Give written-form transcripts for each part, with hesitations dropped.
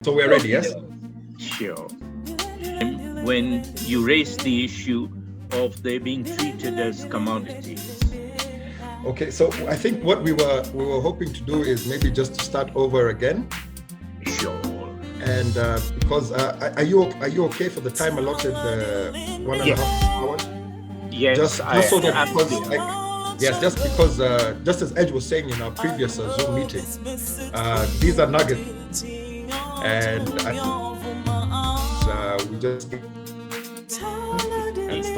So we're ready, yes? Sure. When you raised the issue of they being treated as commodities. Okay, so I think what we were hoping to do is maybe just to start over again. Sure. And because are you okay for the time allotted, 1.5 hours? Yes, just so that just because just as Edge was saying in our previous Zoom meeting, these are nuggets, and we just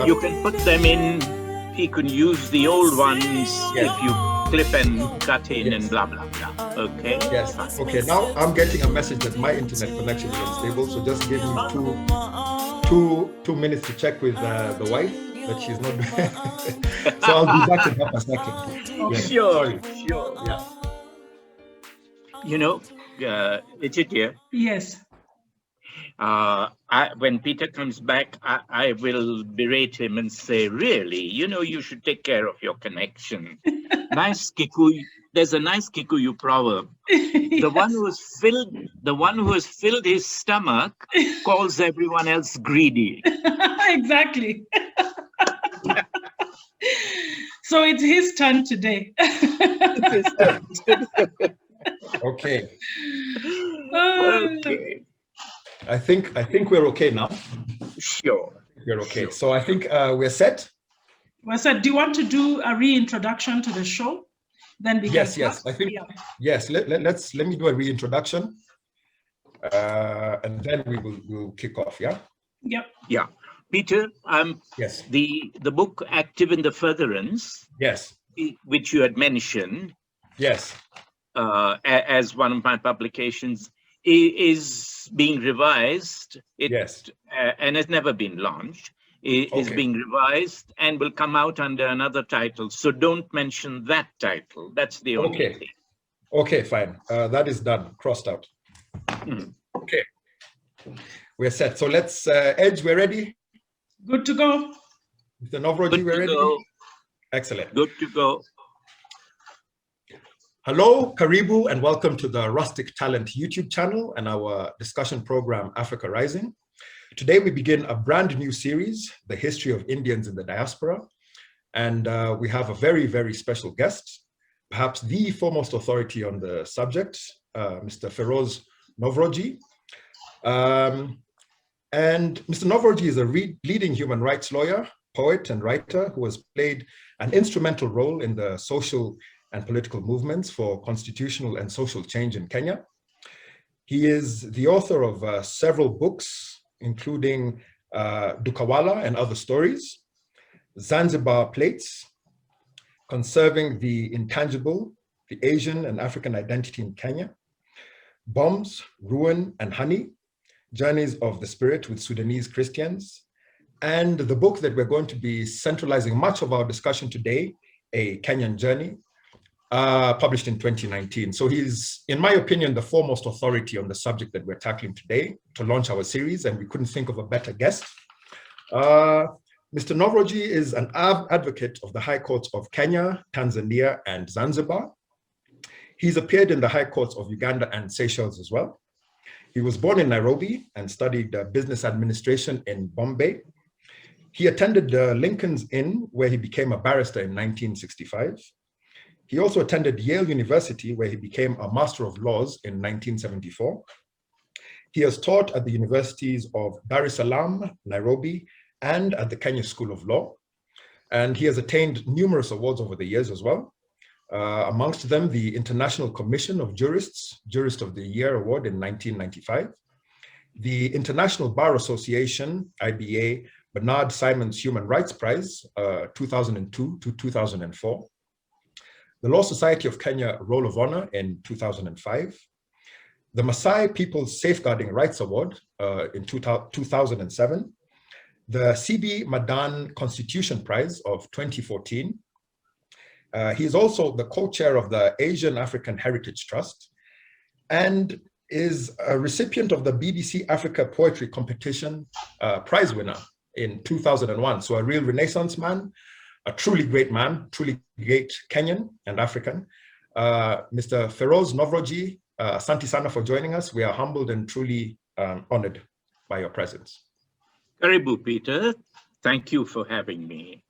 you can put them in. You can use the old ones if you clip and cut in and blah blah blah. Okay. Yes. Okay. Now I'm getting a message that my internet connection is unstable, so just give me two minutes to check with the wife that she's not. So I'll be back in half a second. Okay. Sure. Yeah. You know, Richard here. Yes. When Peter comes back, I will berate him and say, really, you should take care of your connection. There's a nice Kikuyu proverb. Yes. The one who has filled his stomach calls everyone else greedy. Exactly. So it's his turn today. Okay. Okay. I think we're okay now. Sure. We're okay. Sure. So I think we're set. We're set. Do you want to do a reintroduction to the show? Then we yes. I think yes. Let me do a reintroduction, and then we'll kick off. Yeah. Yep. Yeah. Peter, yes. The book Active in the Furtherance. Yes. Which you had mentioned. Yes. As one of my publications is being revised. And has never been launched. It is being revised and will come out under another title. So don't mention that title. That's the only thing. Okay, fine. That is done. Crossed out. Okay. We're set. So let's, Edge, we're ready? Good to go. Mr. Nowrojee, we're ready? Go. Excellent. Good to go. Hello, Karibu, and welcome to the Rustic Talent YouTube channel and our discussion program, Africa Rising. Today, we begin a brand new series, The History of Indians in the Diaspora. And we have a very, very special guest, perhaps the foremost authority on the subject, Mr. Pheroze Nowrojee. And Mr. Nowrojee is a leading human rights lawyer, poet, and writer who has played an instrumental role in the social and political movements for constitutional and social change in Kenya. He is the author of several books, including Dukawala and Other Stories, Zanzibar Plates, Conserving the Intangible, the Asian and African Identity in Kenya, Bombs, Ruin, and Honey, Journeys of the Spirit with Sudanese Christians, and the book that we're going to be centralizing much of our discussion today, A Kenyan Journey, published in 2019. So he's, in my opinion, the foremost authority on the subject that we're tackling today to launch our series, and we couldn't think of a better guest. Mr. Nowrojee is an advocate of the High Courts of Kenya, Tanzania, and Zanzibar. He's appeared in the High Courts of Uganda and Seychelles as well. He was born in Nairobi and studied business administration in Bombay. He attended Lincoln's Inn, where he became a barrister in 1965. He also attended Yale University, where he became a Master of Laws in 1974. He has taught at the universities of Dar es Salaam, Nairobi, and at the Kenya School of Law. And he has attained numerous awards over the years as well. Amongst them, the International Commission of Jurists, Jurist of the Year Award in 1995, the International Bar Association, IBA, Bernard Simon's Human Rights Prize, 2002 to 2004, the Law Society of Kenya Roll of Honor in 2005, the Maasai People's Safeguarding Rights Award in 2007, the CB Madan Constitution Prize of 2014. He is also the co-chair of the Asian African Heritage Trust and is a recipient of the BBC Africa Poetry Competition prize winner in 2001. So a real Renaissance man, a truly great man, truly great Kenyan and African. Mr. Pheroze Nowrojee, Asante sana for joining us. We are humbled and truly honored by your presence. Karibu, Peter. Thank you for having me.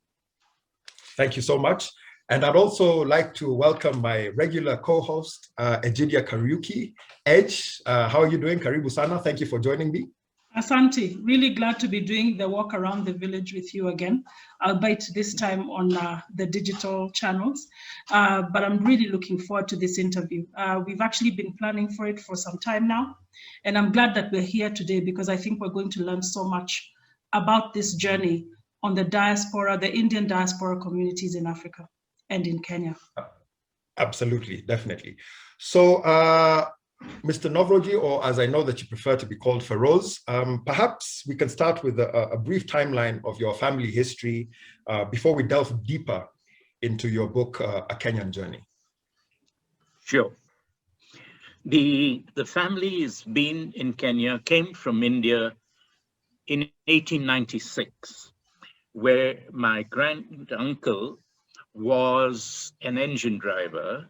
Thank you so much. And I'd also like to welcome my regular co-host, Ejidia Kariuki. Edge, how are you doing? Karibu sana. Thank you for joining me. Asante, really glad to be doing the walk around the village with you again, albeit this time on the digital channels. But I'm really looking forward to this interview. We've actually been planning for it for some time now, and I'm glad that we're here today because I think we're going to learn so much about this journey on the diaspora, the Indian diaspora communities in Africa and in Kenya. Absolutely, definitely. So, Mr. Nowrojee, or as I know that you prefer to be called Pheroze, perhaps we can start with a brief timeline of your family history before we delve deeper into your book, A Kenyan Journey. Sure. The family has been in Kenya, came from India in 1896, where my grand uncle was an engine driver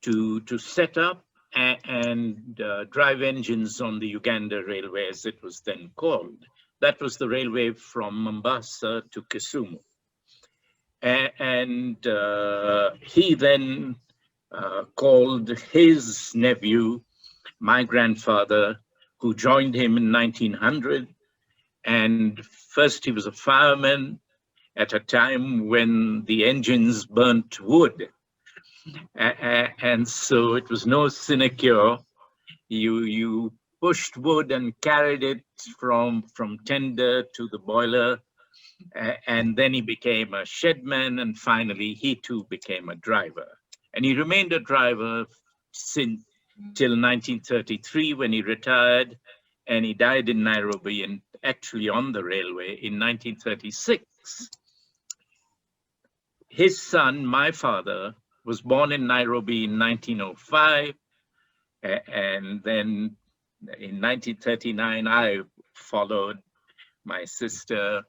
to set up and drive engines on the Uganda Railway, as it was then called. That was the railway from Mombasa to Kisumu. And he then called his nephew, my grandfather, who joined him in 1900. And first he was a fireman at a time when the engines burnt wood. And so it was no sinecure. You pushed wood and carried it from tender to the boiler. And then he became a shedman, and finally he too became a driver. And he remained a driver till 1933 when he retired, and he died in Nairobi and actually on the railway in 1936. His son, my father, was born in Nairobi in 1905, and then in 1939 I followed my sister,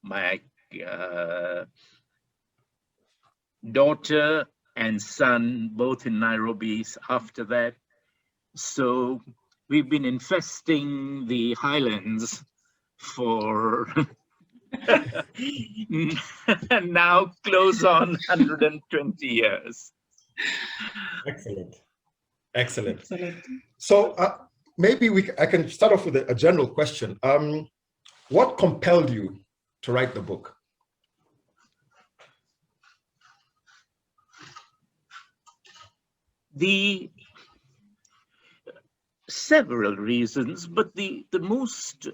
my daughter and son, both in Nairobi after that. So we've been infesting the highlands for now close on 120 years. Excellent. Excellent. Excellent. So maybe I can start off with a general question. What compelled you to write the book? The several reasons, but the most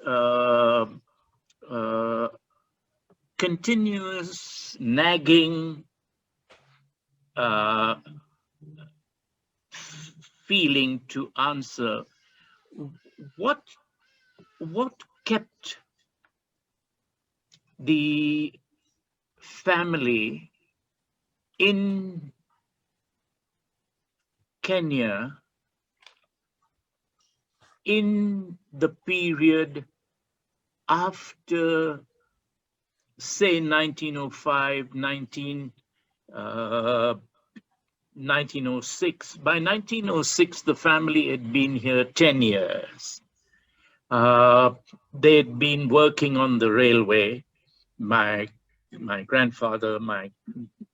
continuous nagging feeling to answer what kept the family in Kenya in the period after, say, 1905, 1906. By 1906, the family had been here 10 years. They'd been working on the railway, my grandfather, my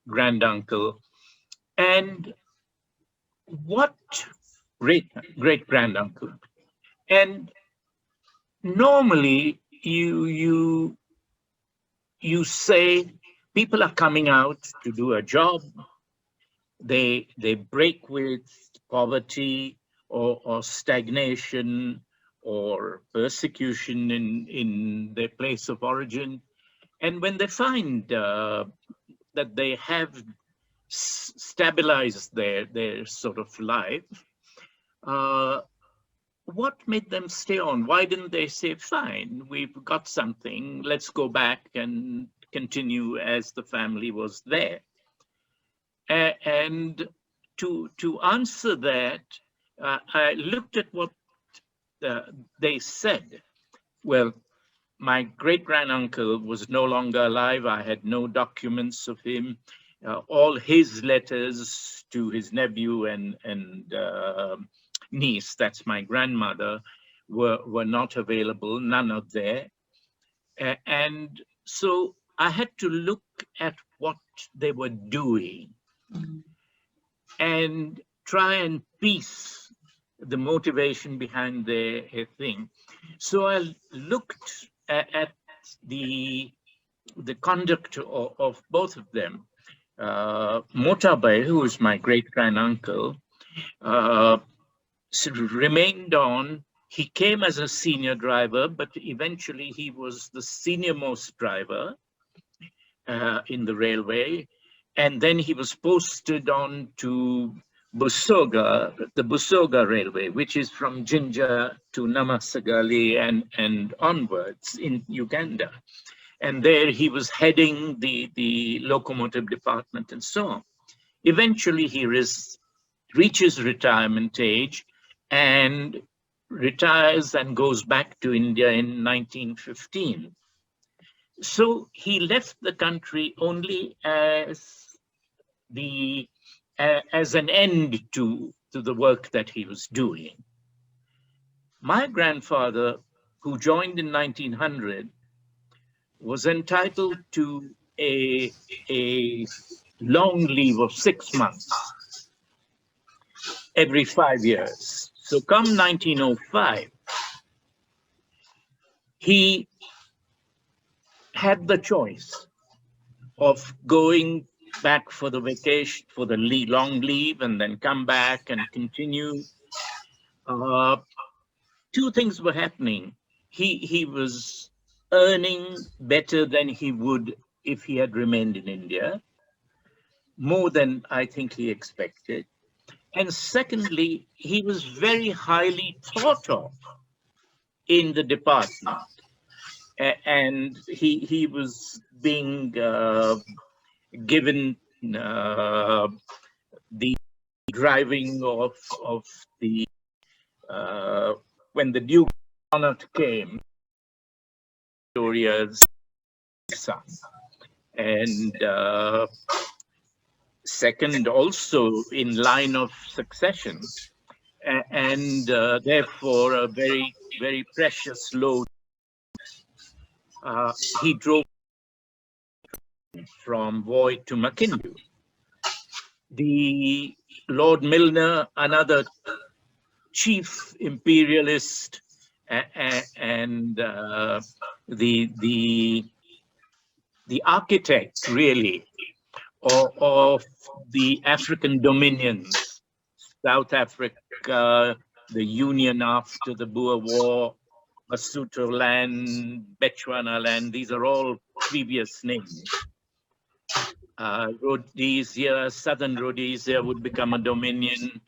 granduncle, and what great granduncle. And normally you say people are coming out to do a job, they break with poverty or stagnation or persecution in their place of origin, and when they find that they have stabilized their sort of life, what made them stay on? Why didn't they say, fine, we've got something, let's go back and continue as the family was there? And to answer that, I looked at what they said. Well, my great-granduncle was no longer alive. I had no documents of him. all his letters to his nephew and niece, that's my grandmother, were not available, none are there. And so I had to look at what they were doing and try and piece the motivation behind their thing. So I looked at the conduct of both of them. Motabai, who was my great-granduncle, remained on. He came as a senior driver, but eventually he was the senior-most driver in the railway. And then he was posted on to Busoga, the Busoga Railway, which is from Jinja to Namasagali and onwards in Uganda. And there he was heading the locomotive department and so on. Eventually he reaches retirement age and retires and goes back to India in 1915. So he left the country only as an end to the work that he was doing. My grandfather, who joined in 1900, was entitled to a long leave of 6 months every 5 years. So come 1905, he had the choice of going back for the vacation, for the long leave, and then come back and continue. Two things were happening. He was earning better than he would if he had remained in India, more than I think he expected. And secondly, he was very highly thought of in the department. And he was being given the driving of the, when the Duke Connaught came, Victoria's son. And second, also in line of succession, and therefore a very, very precious load. He drove from Voy to Makindu. The Lord Milner, another chief imperialist, and the architect, really, of the African dominions, South Africa, the Union after the Boer War, Lesotho land, Bechuana land, these are all previous names. Rhodesia, Southern Rhodesia would become a dominion.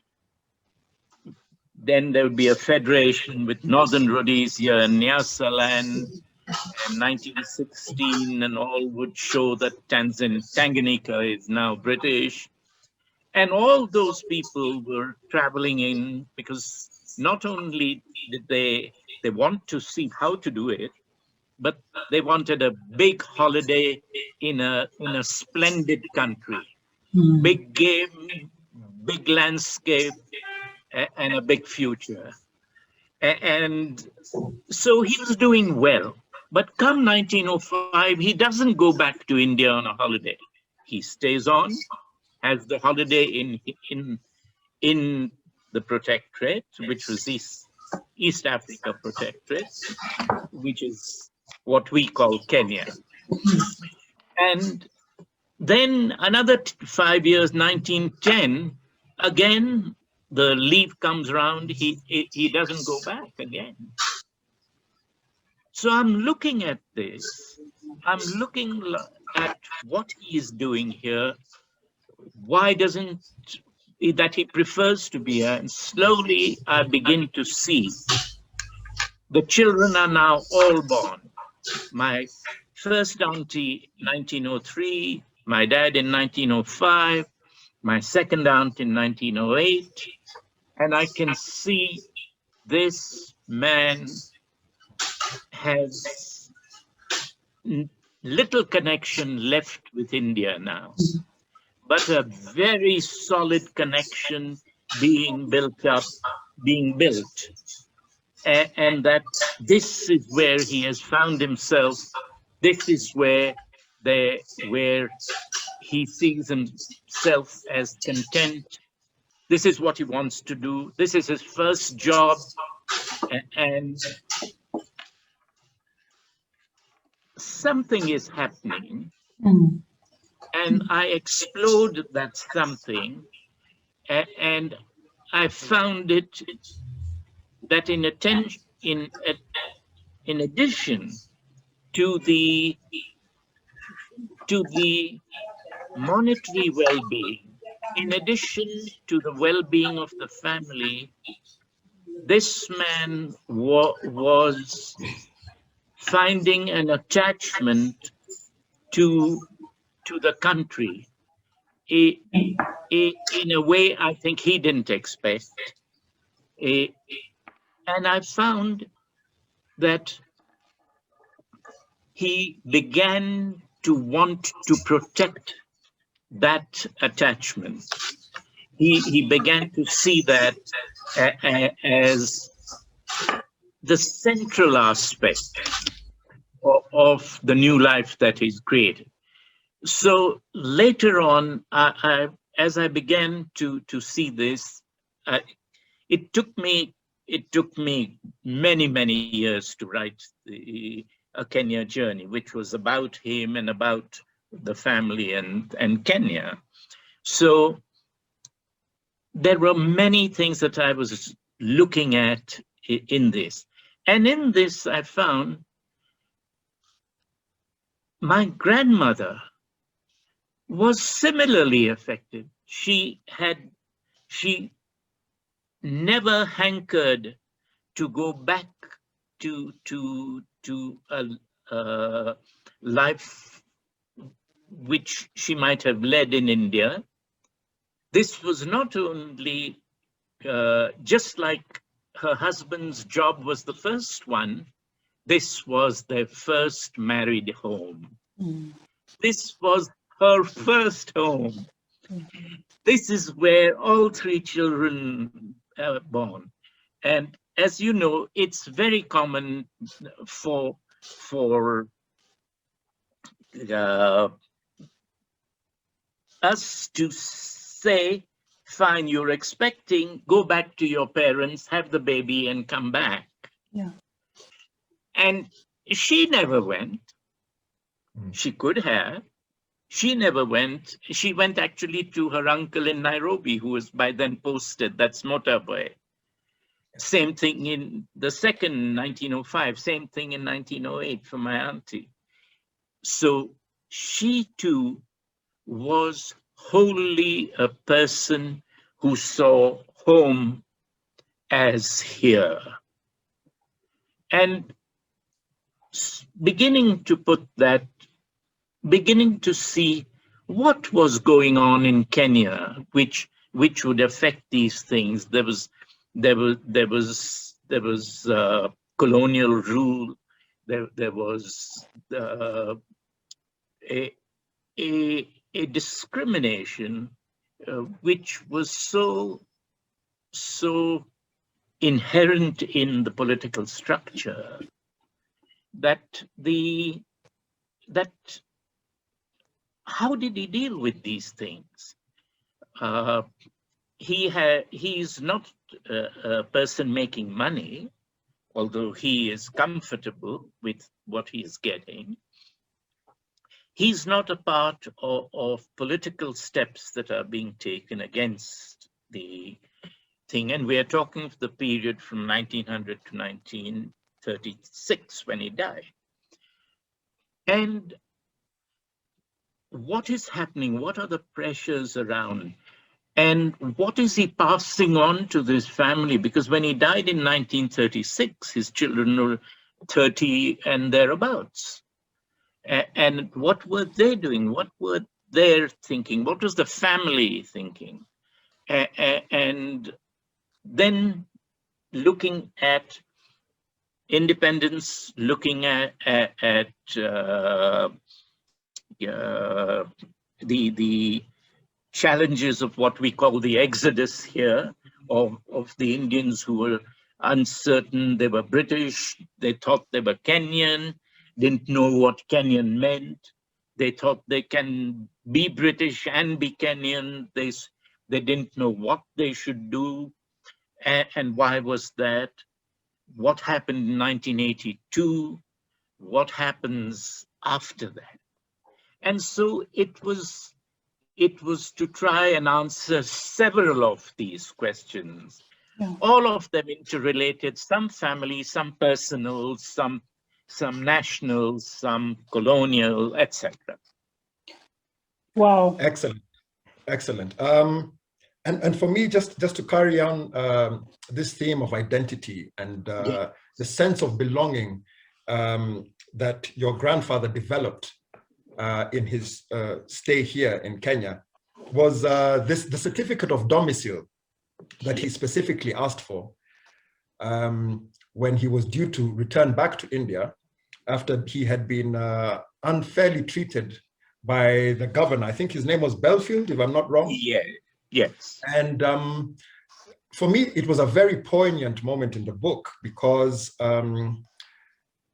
Then there would be a federation with Northern Rhodesia and Nyasa land. And 1916 and all would show that Tanganyika is now British. And all those people were traveling in because not only did they want to see how to do it, but they wanted a big holiday in a splendid country. Big game, big landscape, and a big future. And so he was doing well. But come 1905, he doesn't go back to India on a holiday. He stays on, has the holiday in the Protectorate, which was East Africa Protectorate, which is what we call Kenya. And then another 5 years, 1910, again, the leave comes around, he doesn't go back again. So I'm looking at this, I'm looking at what he is doing here. Why doesn't that he prefers to be here? And slowly I begin to see the children are now all born. My first auntie, 1903, my dad in 1905, my second aunt in 1908. And I can see this man has little connection left with India now. but a very solid connection being built up, being built. And that this is where he has found himself. This is where he sees himself as content. This is what he wants to do. This is his first job. And something is happening. And I explored that something. And I found it that in addition to the monetary well-being, in addition to the well-being of the family, this man was finding an attachment to the country in a way I think he didn't expect. And I found that he began to want to protect that attachment. He began to see that as the central aspect of the new life that he's created. So later on, as I began to see this, it took me many years to write a Kenya journey, which was about him and about the family and Kenya. So there were many things that I was looking at in this. And in this, I found my grandmother was similarly affected. She never hankered to go back to a life which she might have led in India. This was not only just like her husband's job was the first one, this was their first married home. This was her first home. This is where all three children are born. And as you know, it's very common for us to say, fine, you're expecting, go back to your parents, have the baby and come back. Yeah. And she never went. She could have. She never went. She went actually to her uncle in Nairobi, who was by then posted. That's motorway. Same thing in the second 1905, same thing in 1908 for my auntie. So she too was wholly a person who saw home as here. And beginning to see what was going on in Kenya, which would affect these things. There was colonial rule. There was a discrimination which was so inherent in the political structure that how did he deal with these things? He's not a person making money, although he is comfortable with what he is getting. He's not a part of political steps that are being taken against the thing. And we are talking of the period from 1900 to 1936 when he died. And what is happening? What are the pressures around? And what is he passing on to this family? Because when he died in 1936, his children were 30 and thereabouts. And what were they doing? What were they thinking? What was the family thinking? And then looking at independence, looking at the challenges of what we call the exodus here, of the Indians who were uncertain. They were British, they thought they were Kenyan, didn't know what Kenyan meant. They thought they can be British and be Kenyan. They didn't know what they should do. And why was that? What happened in 1982? What happens after that? And so it was to try and answer several of these questions, all of them interrelated, some family, some personal, some national, some colonial, etc. Wow. Excellent, excellent. And for me, just to carry on this theme of identity and the sense of belonging that your grandfather developed in his stay here in Kenya was the certificate of domicile that he specifically asked for when he was due to return back to India after he had been unfairly treated by the governor. I think his name was Belfield, if I'm not wrong. Yeah, yes. And for me, it was a very poignant moment in the book because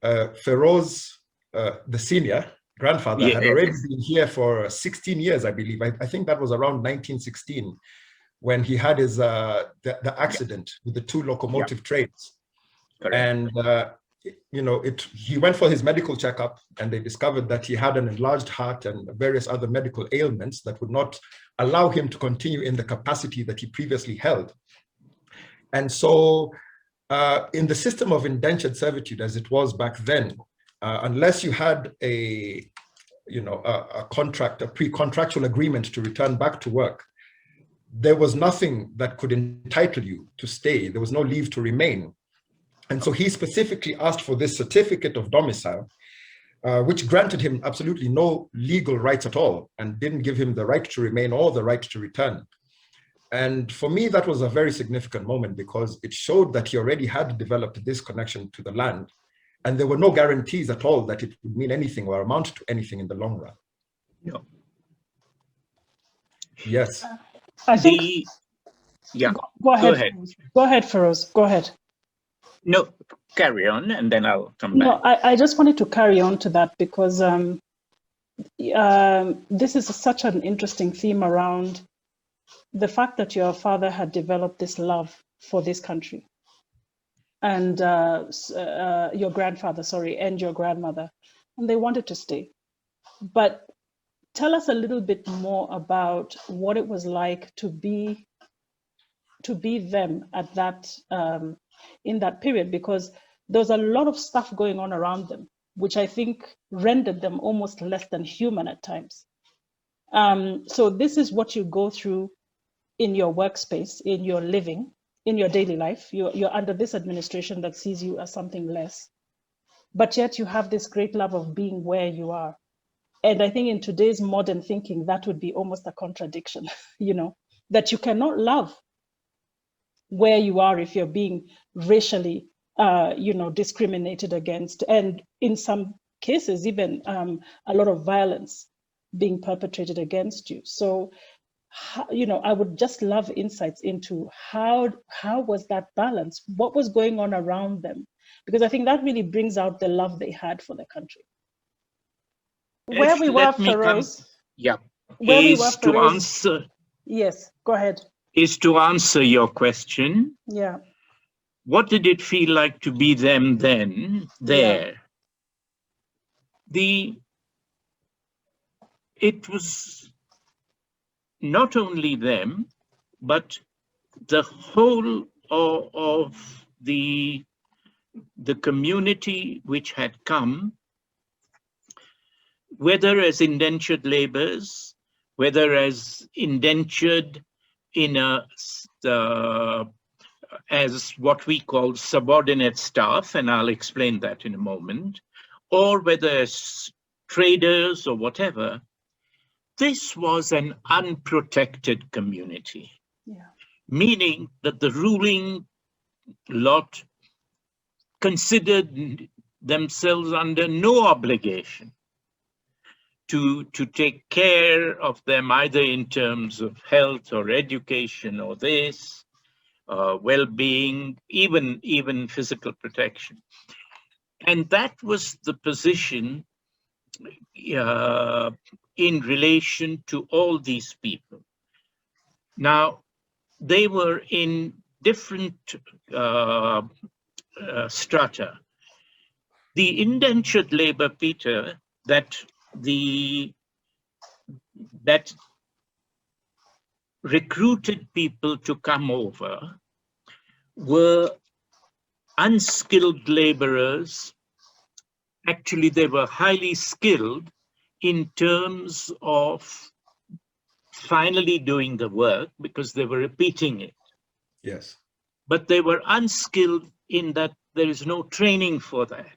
Pheroze, the senior grandfather, had already been here for 16 years, I believe. I think that was around 1916 when he had his the accident with the two locomotive trains. Correct. And you know, he went for his medical checkup and they discovered that he had an enlarged heart and various other medical ailments that would not allow him to continue in the capacity that he previously held. And so in the system of indentured servitude, as it was back then, unless you had a contract, a pre-contractual agreement to return back to work, there was nothing that could entitle you to stay. There was no leave to remain. And so he specifically asked for this certificate of domicile, which granted him absolutely no legal rights at all and didn't give him the right to remain or the right to return. And for me, that was a very significant moment because it showed that he already had developed this connection to the land. And there were no guarantees at all that it would mean anything or amount to anything in the long run. Yeah. Yes. I think. Go ahead. Go ahead, Pheroze. Go ahead. No, carry on, and then I'll come back. No, I just wanted to carry on to that because this is such an interesting theme around the fact that your father had developed this love for this country, and your grandfather, and your grandmother, and they wanted to stay. But tell us a little bit more about what it was like to be them at that in that period, because there was a lot of stuff going on around them, which I think rendered them almost less than human at times. So this is what you go through in your workspace, in your living, in your daily life. You're under this administration that sees you as something less, but yet you have this great love of being where you are. And I think in today's modern thinking, that would be almost a contradiction, that you cannot love where you are if you're being racially, discriminated against, and in some cases, even a lot of violence being perpetrated against you. So, I would just love insights into how was that balance? What was going on around them? Because I think that really brings out the love they had for the country. Where we were, Pheroze. Yeah. Where we were, Is to answer. Yes, go ahead. Is to answer your question. Yeah. What did it feel like to be them then, there? Yeah. It was not only them, but the whole of the community which had come, whether as indentured laborers, whether as indentured in as what we call subordinate staff, and I'll explain that in a moment, or whether as traders or whatever, this was an unprotected community. Yeah. Meaning that the ruling lot considered themselves under no obligation to take care of them either in terms of health or education or this, well-being, even physical protection. And that was the position in relation to all these people. Now, they were in different strata. The indentured labor, Peter, that recruited people to come over were unskilled laborers. Actually, they were highly skilled in terms of finally doing the work because they were repeating it. Yes. But they were unskilled in that there is no training for that.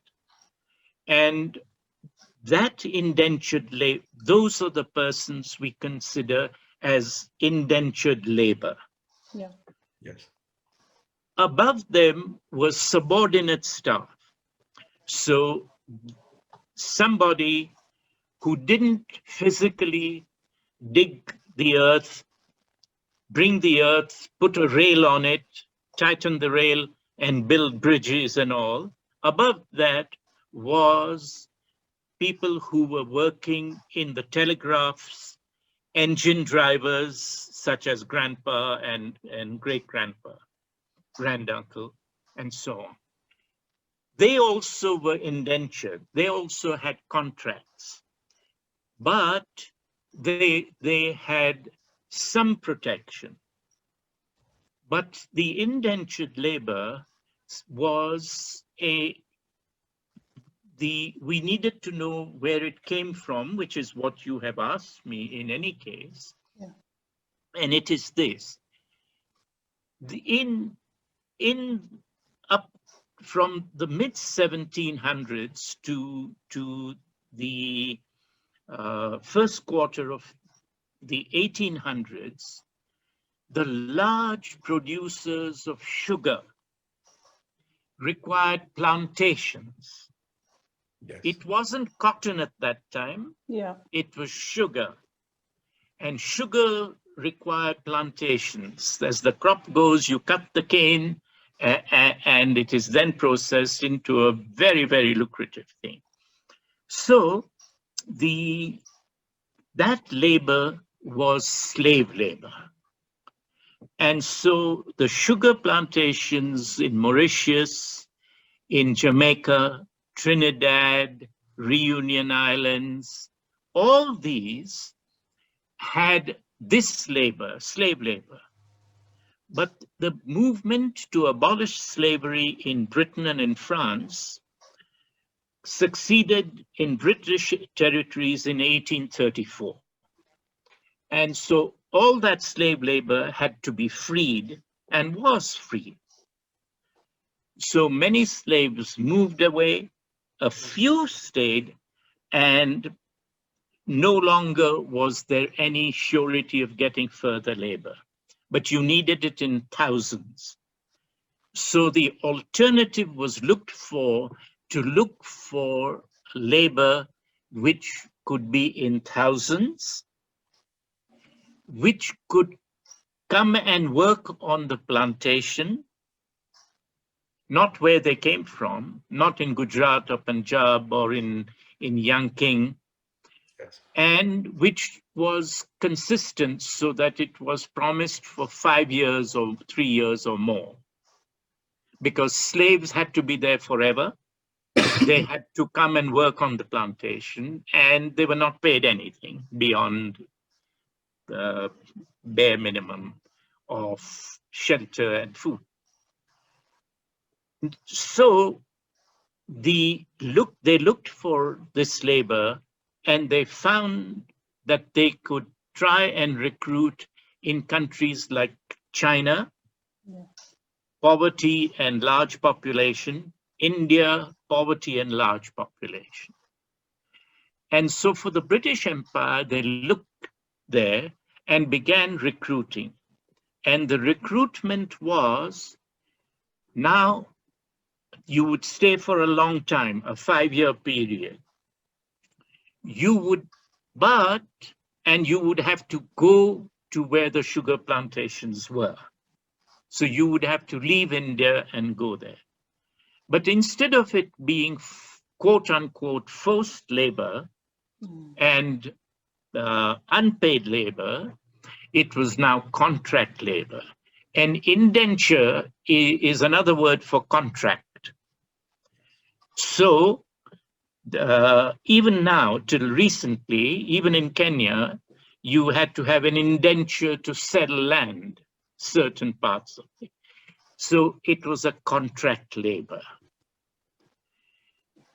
And that indentured labor, those are the persons we consider as indentured labor. Yeah. Yes. Above them was subordinate staff. So somebody who didn't physically dig the earth, bring the earth, put a rail on it, tighten the rail, and build bridges and all. Above that was people who were working in the telegraphs, engine drivers such as grandpa and great-grandpa, granduncle, and so on. They also were indentured. They also had contracts, but they had some protection. But the indentured labor was we needed to know where it came from, which is what you have asked me in any case. Yeah. And it is this. Up from the mid 1700s to the first quarter of the 1800s, the large producers of sugar required plantations. Yes. It wasn't cotton at that time. Yeah. It was sugar. And sugar required plantations. As the crop goes, you cut the cane, and it is then processed into a very, very lucrative thing. So that labor was slave labor. And so the sugar plantations in Mauritius, in Jamaica, Trinidad, Reunion Islands, all these had this labor, slave labor. But the movement to abolish slavery in Britain and in France succeeded in British territories in 1834. And so all that slave labor had to be freed and was freed. So many slaves moved away, a few stayed, and no longer was there any surety of getting further labor, but you needed it in thousands. So the alternative was to look for labor which could be in thousands, which could come and work on the plantation, not where they came from, not in Gujarat or Punjab or in Yanqing, Yes. and which was consistent so that it was promised for 5 years or 3 years or more. Because slaves had to be there forever. They had to come and work on the plantation, and they were not paid anything beyond the bare minimum of shelter and food. So they looked for this labor, and they found that they could try and recruit in countries like China, Yeah. poverty and large population, India, poverty and large population. And so for the British Empire, they looked there and began recruiting. And the recruitment was, now you would stay for a long time, a 5-year period. You would and you would have to go to where the sugar plantations were. So you would have to leave India and go there. But instead of it being quote unquote forced labor and unpaid labor, it was now contract labor. And indenture is another word for contract. So even now, till recently, even in Kenya, you had to have an indenture to settle land, certain parts of it. So it was a contract labor.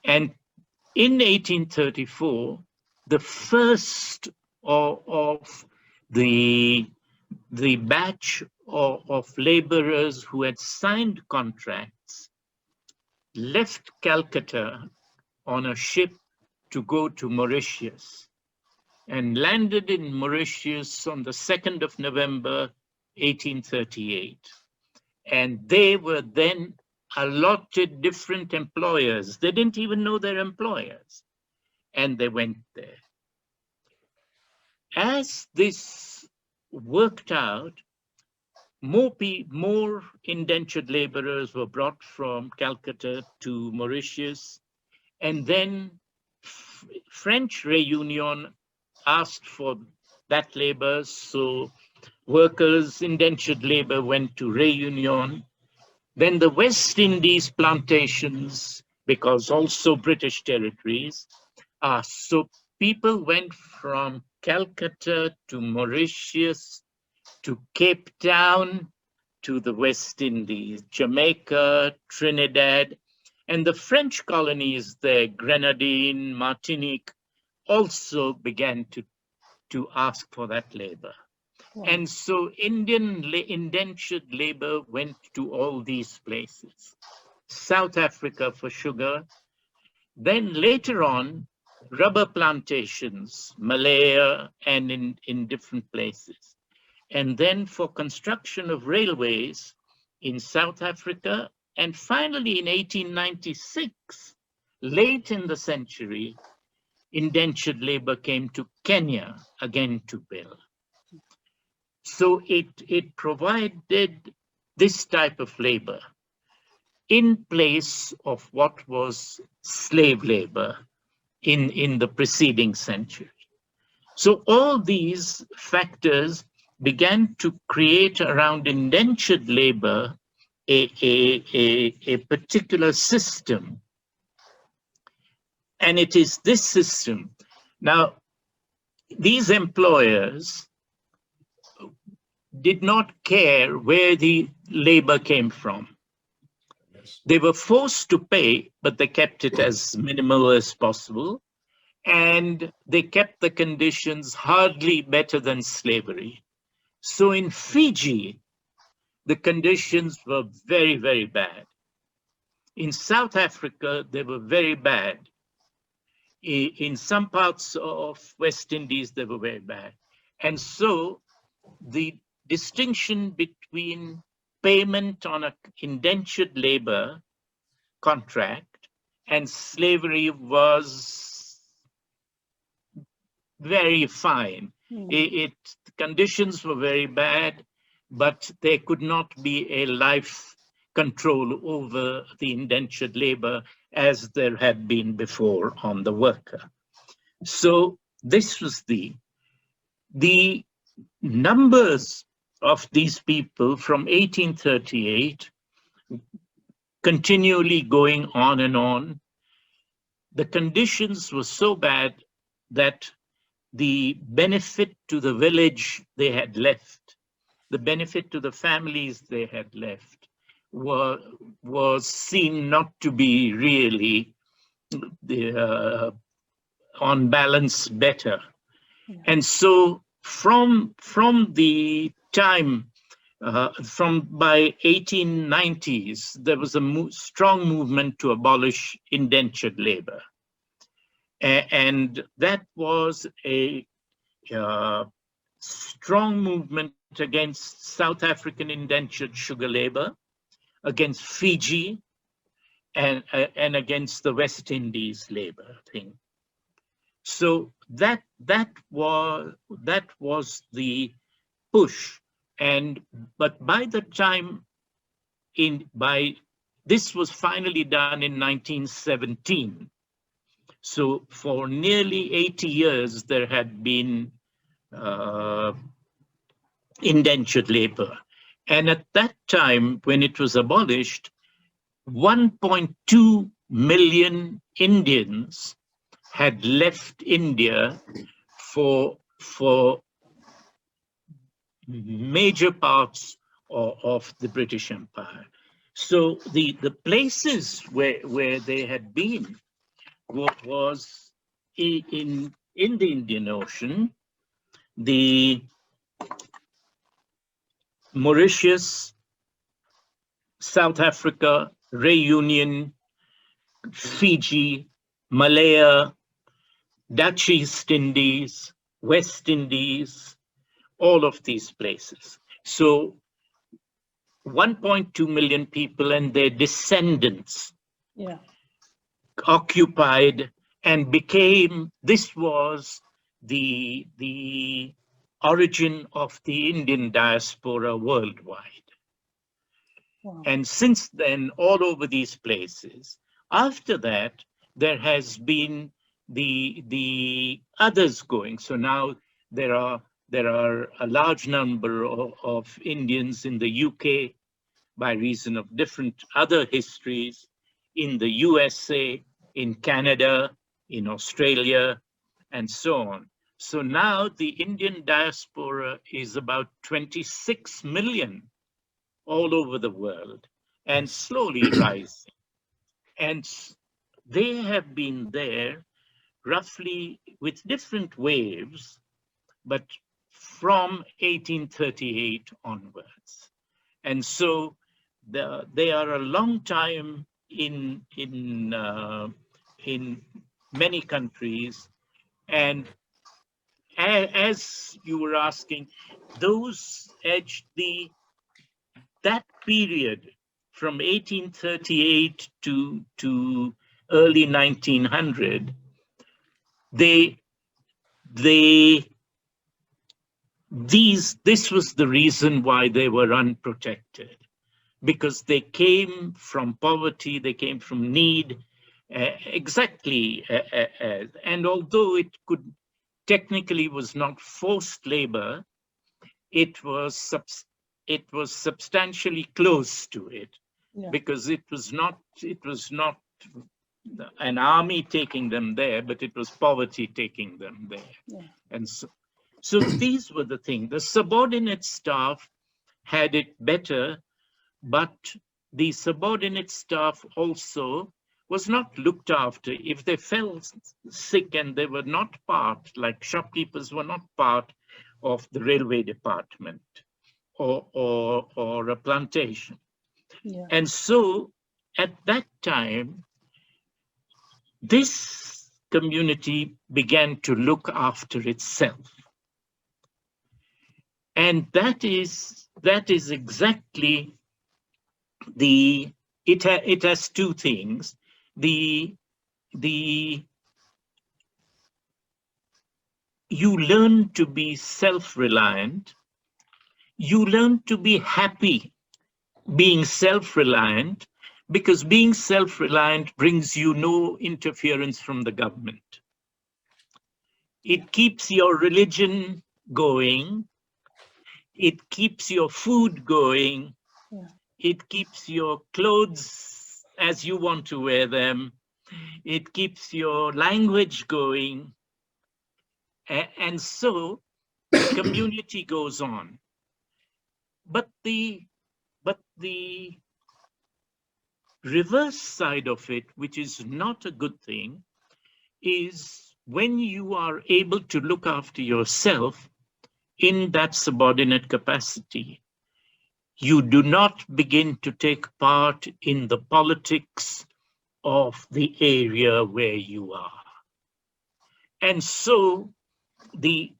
And in 1834, the first of the batch of laborers who had signed contracts left Calcutta on a ship to go to Mauritius and landed in Mauritius on the 2nd of November, 1838. And they were then allotted different employers. They didn't even know their employers. And they went there. As this worked out, more indentured laborers were brought from Calcutta to Mauritius. And then French Réunion asked for that labor. So workers, indentured labor went to Réunion. Then the West Indies plantations, because also British territories, so people went from Calcutta to Mauritius, to Cape Town, to the West Indies, Jamaica, Trinidad, and the French colonies there, Grenadine, Martinique, also began to ask for that labor. Wow. And so Indian indentured labor went to all these places. South Africa for sugar. Then later on, rubber plantations, Malaya, and in different places. And then for construction of railways in South Africa. And finally in 1896, late in the century, indentured labor came to Kenya, again to build. So it provided this type of labor in place of what was slave labor in the preceding century. So all these factors began to create around indentured labor a particular system. And it is this system. Now, these employers did not care where the labor came from. They were forced to pay, but they kept it as minimal as possible. And they kept the conditions hardly better than slavery. So in Fiji, the conditions were very, very bad. In South Africa, they were very bad. In some parts of West Indies, they were very bad. And so the distinction between payment on an indentured labor contract and slavery was very fine. The conditions were very bad, but there could not be a life control over the indentured labor as there had been before on the worker. So this was the numbers of these people from 1838 continually going on and on. The conditions were so bad that the benefit to the village they had left, the benefit to the families they had left, was seen not to be really on balance better. And so from the time, by 1890s, there was a strong movement to abolish indentured labor. And that was a strong movement against South African indentured sugar labor, against Fiji, and against the West Indies labor thing. So that was the push. But by the time this was finally done in 1917. So for nearly 80 years, there had been indentured labor. And at that time, when it was abolished, 1.2 million Indians had left India for major parts of the British Empire. So the places where they had been was in the Indian Ocean, the Mauritius, South Africa, Reunion, Fiji, Malaya, Dutch East Indies, West Indies, all of these places. So 1.2 million people and their descendants occupied and this was the origin of the Indian diaspora worldwide. Wow. And since then, all over these places. After that, there has been the others going. So now there are a large number of Indians in the UK by reason of different other histories, in the USA, in Canada, in Australia, and so on. So now the Indian diaspora is about 26 million all over the world and slowly rising. And they have been there roughly with different waves, but from 1838 onwards. And so they are a long time in many countries. And as you were asking, those edged that period from 1838 to early 1900, this was the reason why they were unprotected, because they came from poverty, they came from need, and although it technically was not forced labor, it was substantially close to it, because it was not an army taking them there, but it was poverty taking them there. And so these were the things. The subordinate staff had it better, but the subordinate staff also was not looked after. If they fell sick and they were not part, like shopkeepers were not part of the railway department or a plantation. And so at that time, this community began to look after itself. And that is exactly it has two things. You learn to be self-reliant. You learn to be happy being self-reliant, because being self-reliant brings you no interference from the government. It keeps your religion going. It keeps your food going. It keeps your clothes as you want to wear them. It keeps your language going. And so the community goes on. But the reverse side of it, which is not a good thing, is when you are able to look after yourself in that subordinate capacity, you do not begin to take part in the politics of the area where you are. And so the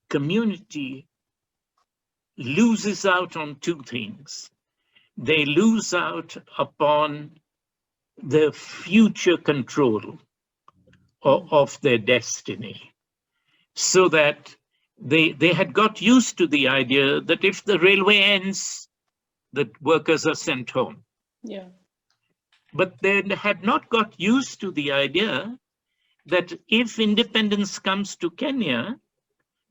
community loses out on two things. They lose out upon the future control of their destiny, so that they had got used to the idea that if the railway ends, the workers are sent home. Yeah. But they had not got used to the idea that if independence comes to Kenya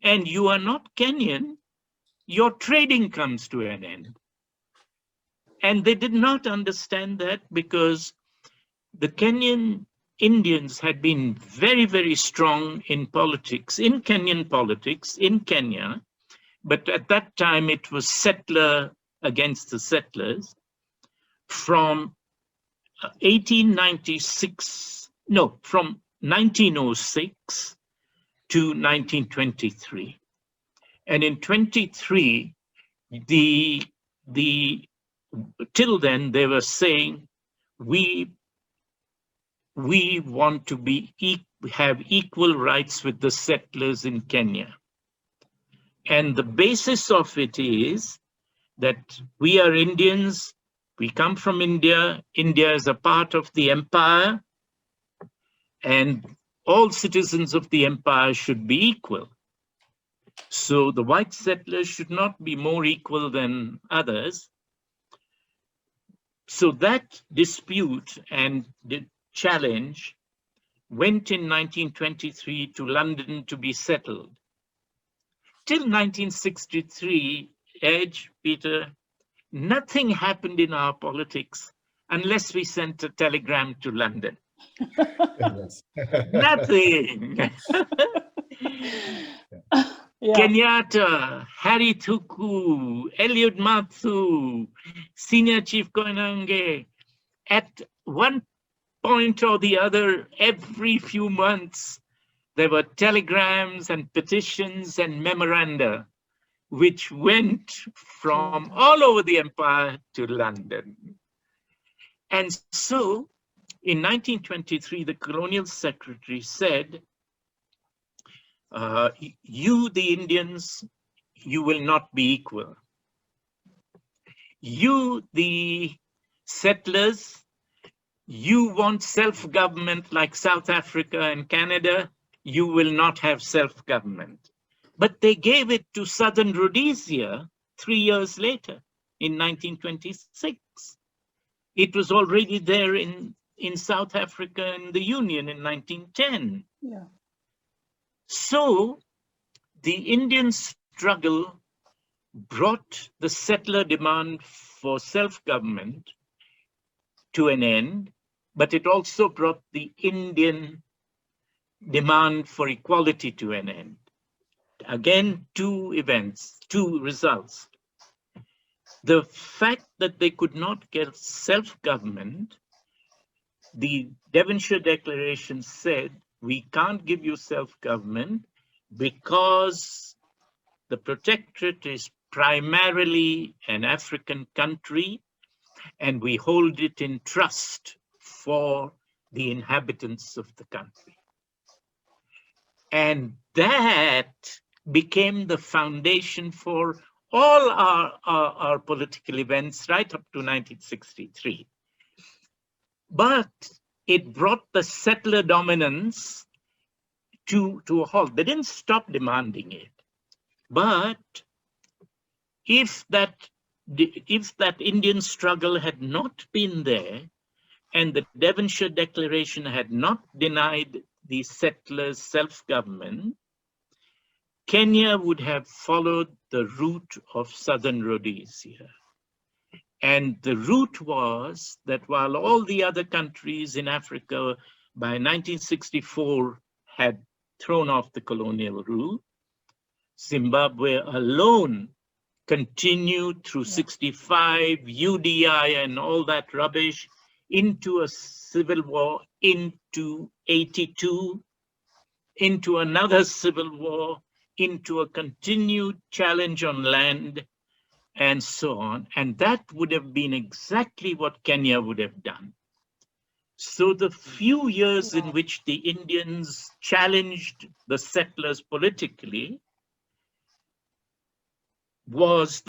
and you are not Kenyan, your trading comes to an end. And they did not understand that, because the Kenyan Indians had been very, very strong in politics, in Kenyan politics, in Kenya. But at that time, it was settler against the settlers. From 1896, no, from 1906 to 1923. And in 23, till then, they were saying, we want to have equal rights with the settlers in Kenya. And the basis of it is that we are Indians, we come from India, India is a part of the empire, and all citizens of the empire should be equal. So the white settlers should not be more equal than others. So that dispute and the challenge went in 1923 to London to be settled. Till 1963, Peter, nothing happened in our politics unless we sent a telegram to London. Nothing. Yeah. Kenyatta, Harry Thuku, Eliud Mathu, Senior Chief Koinange, at one point or the other, every few months, there were telegrams and petitions and memoranda which went from all over the empire to London. And so in 1923, the colonial secretary said, you, the Indians, you will not be equal. You, the settlers, you want self-government like South Africa and Canada, you will not have self-government. But they gave it to Southern Rhodesia 3 years later, in 1926. It was already there in South Africa and the Union in 1910. Yeah. So the Indian struggle brought the settler demand for self-government to an end, but it also brought the Indian demand for equality to an end. Again, two results. The fact that they could not get self-government, the Devonshire Declaration said, we can't give you self-government because the protectorate is primarily an African country and we hold it in trust for the inhabitants of the country. And that became the foundation for all our political events right up to 1963. But it brought the settler dominance to a halt. They didn't stop demanding it. But if that Indian struggle had not been there, and the Devonshire Declaration had not denied the settlers self-government, Kenya would have followed the route of Southern Rhodesia. And the route was that while all the other countries in Africa by 1964 had thrown off the colonial rule, Zimbabwe alone continued through 65, UDI and all that rubbish into a civil war, into 82, into another civil war, into a continued challenge on land, and so on. And that would have been exactly what Kenya would have done. So the few years in which the Indians challenged the settlers politically was